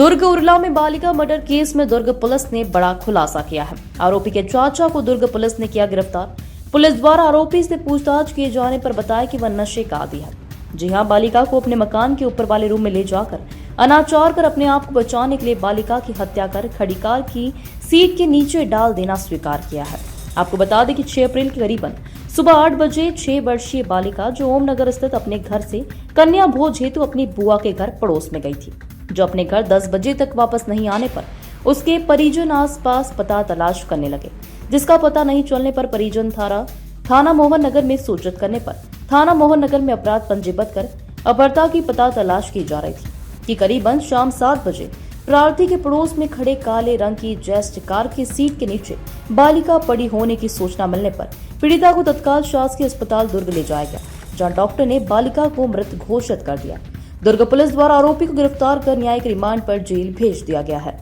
दुर्ग उरला में बालिका murder case में दुर्ग पुलिस ने बड़ा खुलासा किया है। आरोपी के चाचा को दुर्ग पुलिस ने किया गिरफ्तार। पुलिस द्वारा आरोपी से पूछताछ किए जाने पर बताया कि वह नशे का आदी है। जी हां, बालिका को अपने मकान के ऊपर वाले रूम में ले जाकर अनाचार कर अपने आप को बचाने के लिए बालिका की हत्या कर खड़ी कार की सीट के नीचे डाल देना स्वीकार किया है। आपको बता दें कि 6 अप्रैल के करीबन सुबह 8 बजे 6 वर्षीय बालिका जो ओमनगर स्थित अपने घर से कन्या भोज हेतु अपनी बुआ के घर पड़ोस में गई थी, जो अपने घर 10 बजे तक वापस नहीं आने पर उसके परिजन आसपास पता तलाश करने लगे, जिसका पता नहीं चलने पर परिजन थाना मोहन नगर में सूचित करने पर थाना मोहन नगर में अपराध पंजीबद्ध कर अपहर्ता की पता तलाश की जा रही थी कि करीबन शाम 7 बजे प्रार्थी के पड़ोस में खड़े काले रंग की जेस्ट कार की सीट के नीचे बालिका पड़ी होने की सूचना मिलने पर पीड़िता को तत्काल शासकीय अस्पताल दुर्ग ले जाया गया, जहां डॉक्टर ने बालिका को मृत घोषित कर दिया। दुर्ग पुलिस द्वारा आरोपी को गिरफ्तार कर न्यायिक रिमांड पर जेल भेज दिया गया है।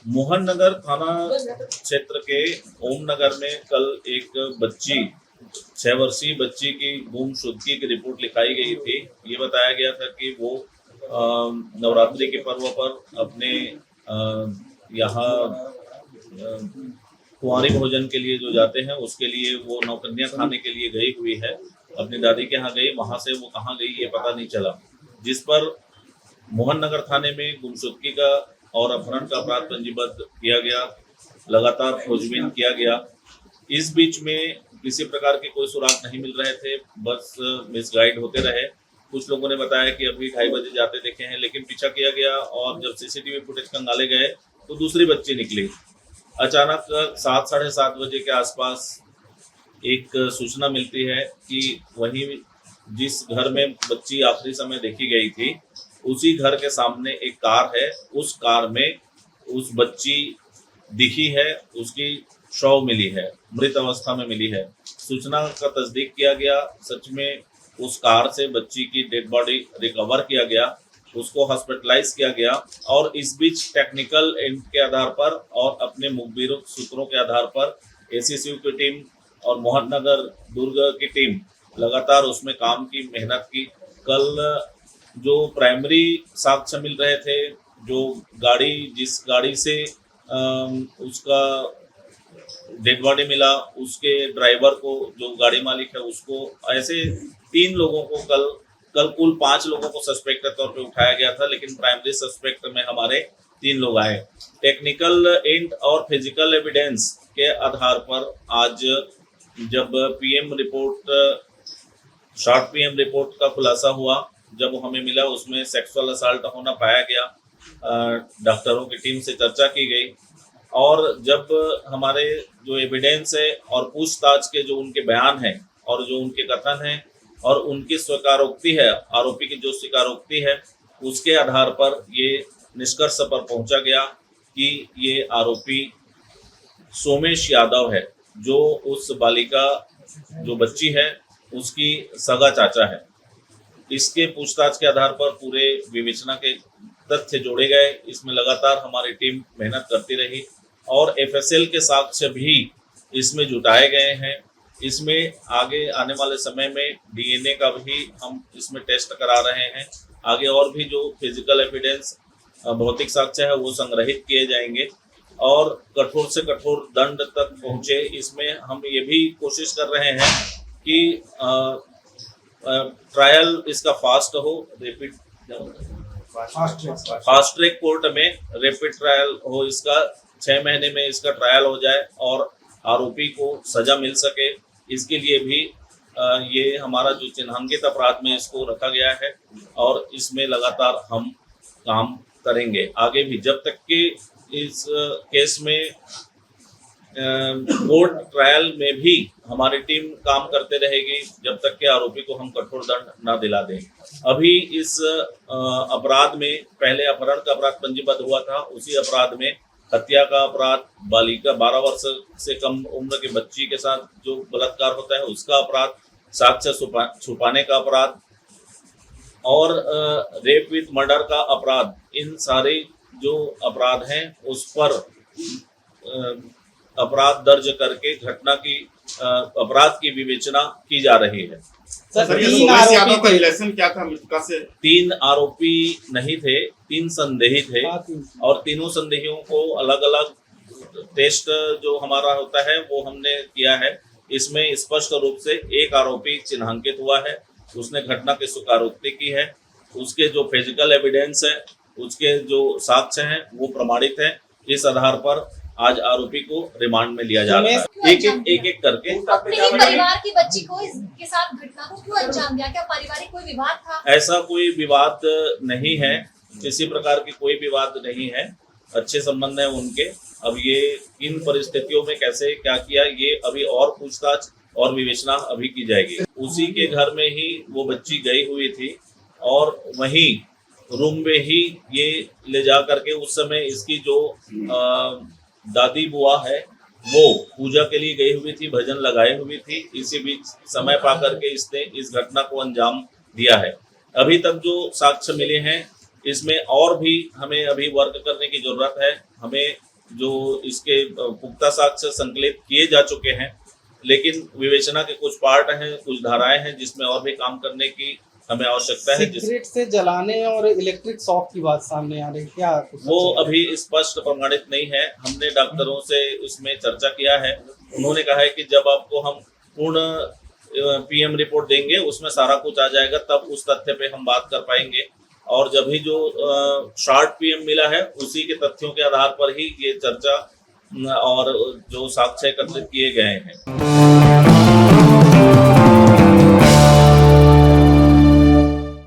मोहन नगर थाना क्षेत्र के ओम नगर में कल एक बच्ची 6 वर्षीय बच्ची की गुमशुदगी की रिपोर्ट लिखाई गई थी। ये बताया गया था कि वो नवरात्रि के पर्व पर अपने यहाँ कुंवारी भोजन के लिए जो जाते हैं उसके लिए वो नौकन्या खाने के लिए गई हुई है। अपनी दादी के यहाँ गई, वहां से वो कहाँ गई ये पता नहीं चला, जिस पर मोहन नगर थाने में गुमशुदगी का और अपहरण का अपराध पंजीबद्ध किया गया। लगातार खोजबीन किया गया। इस बीच में किसी प्रकार के कोई सुराग नहीं मिल रहे थे, बस मिसगाइड होते रहे। कुछ लोगों ने बताया कि अभी 2:30 बजे जाते देखे हैं, लेकिन पीछा किया गया और जब सीसीटीवी फुटेज खंगाले गए तो दूसरी बच्ची निकली। अचानक 7 साढ़े 7 बजे के आसपास एक सूचना मिलती है कि वहीं जिस घर में बच्ची आखिरी समय देखी गई थी उसी घर के सामने एक कार है। उस कार में उस बच्ची दिखी है, उसकी शव मिली है, मृत अवस्था में मिली है। सूचना का तस्दीक किया गया। सच में उस कार से बच्ची की डेड बॉडी रिकवर किया गया, उसको हॉस्पिटलाइज किया गया और इस बीच टेक्निकल एंड के आधार पर और अपने मुखबिर सूत्रों के आधार पर एसीसीयू की टीम और मोहन नगर दुर्ग की टीम लगातार उसमें काम की, मेहनत की। कल जो प्राइमरी साक्ष्य मिल रहे थे, जो गाड़ी जिस गाड़ी से उसका डेड बॉडी मिला, उसके ड्राइवर को, जो गाड़ी मालिक है उसको, ऐसे 3 लोगों को कल कुल 5 लोगों को सस्पेक्ट के तौर पे उठाया गया था, लेकिन प्राइमरी सस्पेक्ट में हमारे 3 लोग आए। टेक्निकल एंड और फिजिकल एविडेंस के आधार पर आज जब शॉर्ट पीएम रिपोर्ट का खुलासा हुआ, जब हमें मिला उसमें सेक्सुअल असल्ट होना पाया गया। डॉक्टरों की टीम से चर्चा की गई और जब हमारे जो एविडेंस है और पूछताछ के जो उनके बयान हैं और जो उनके कथन हैं और उनकी स्वीकारोक्ति है, आरोपी की जो स्वीकारोक्ति है, उसके आधार पर ये निष्कर्ष पर पहुंचा गया कि ये आरोपी सोमेश यादव है, जो उस बालिका जो बच्ची है उसकी सगा चाचा है। इसके पूछताछ के आधार पर पूरे विवेचना के तथ्य जोड़े गए। इसमें लगातार हमारी टीम मेहनत करती रही और एफएसएल के साक्ष्य भी इसमें जुटाए गए हैं। इसमें आगे आने वाले समय में डीएनए का भी हम इसमें टेस्ट करा रहे हैं। आगे और भी जो फिजिकल एविडेंस, भौतिक साक्ष्य है, वो संग्रहित किए जाएंगे और कठोर से कठोर दंड तक पहुंचे। इसमें हम ये भी कोशिश कर रहे हैं कि ट्रायल इसका फास्ट हो, फास्ट ट्रैक कोर्ट में रैपिड ट्रायल हो, इसका 6 महीने में इसका ट्रायल हो जाए और आरोपी को सजा मिल सके। इसके लिए भी ये हमारा जो चिन्हांकित अपराध में इसको रखा गया है और इसमें लगातार हम काम करेंगे आगे भी, जब तक कि इस केस में कोर्ट ट्रायल में भी हमारी टीम काम करते रहेगी, जब तक कि आरोपी को हम कठोर दंड न दिला दें। अभी इस अपराध में पहले अपहरण का अपराध पंजीबद्ध हुआ था, उसी अपराध में हत्या का अपराध, बालिका 12 वर्ष से कम उम्र के बच्ची के साथ जो बलात्कार होता है उसका अपराध, साक्ष्य छुपाने का अपराध और रेप विथ मर्डर का अपराध, इन सारे जो अपराध हैं उस पर अपराध दर्ज करके घटना की अपराध की विवेचना की जा रही है। सर, ये 16 सोमेश यादव आरोपी का थे। रिलेशन क्या था मृतका से? 3 आरोपी नहीं थे, 3 संदेही थे हाँ, 3। और तीनों संदेहियों को अलग अलग टेस्ट जो हमारा होता है वो हमने किया है। इसमें स्पष्ट रूप से एक आरोपी चिन्हांकित हुआ है, उसने घटना की स्वीकारोक्ति की है, उसके जो फिजिकल एविडेंस है, उसके जो साक्ष्य हैं वो प्रमाणित है। इस आधार पर आज आरोपी को रिमांड में लिया जा रहा है, एक एक करके। अपने ही परिवार की बच्ची को इसके साथ घटना को क्यों अंजाम दिया? क्या पारिवारिक कोई विवाद था? ऐसा कोई विवाद नहीं है, किसी प्रकार की कोई विवाद नहीं है, अच्छे संबंध है उनके। अब ये इन परिस्थितियों में कैसे क्या किया, ये अभी और पूछताछ और विवेचना अभी की जाएगी। उसी के घर में ही वो बच्ची गई हुई थी और वहीं रूम में ही ये ले जा करके उस समय इसकी जो दादी बुआ है वो पूजा के लिए गई हुई थी, भजन लगाए हुई थी। इसी बीच समय पा करके इसने इस घटना को अंजाम दिया है। अभी तक जो साक्ष्य मिले हैं इसमें और भी हमें अभी वर्क करने की जरूरत है। हमें जो इसके पुख्ता साक्ष्य संकलित किए जा चुके हैं, लेकिन विवेचना के कुछ पार्ट हैं, कुछ धाराएं हैं जिसमें और भी काम करने की हमें आवश्यकता है। सिगरेट से जलाने और इलेक्ट्रिक शॉक की बात सामने आ रही है, क्या वो अभी स्पष्ट प्रमाणित नहीं है। हमने डॉक्टरों से उसमें चर्चा किया है, उन्होंने कहा है कि जब आपको हम पूर्ण पीएम रिपोर्ट देंगे उसमें सारा कुछ आ जाएगा, तब उस तथ्य पे हम बात कर पाएंगे। और जब भी जो शॉर्ट पीएम मिला है उसी के तथ्यों के आधार पर ही ये चर्चा और जो साक्ष्य एकत्रित किए गए हैं।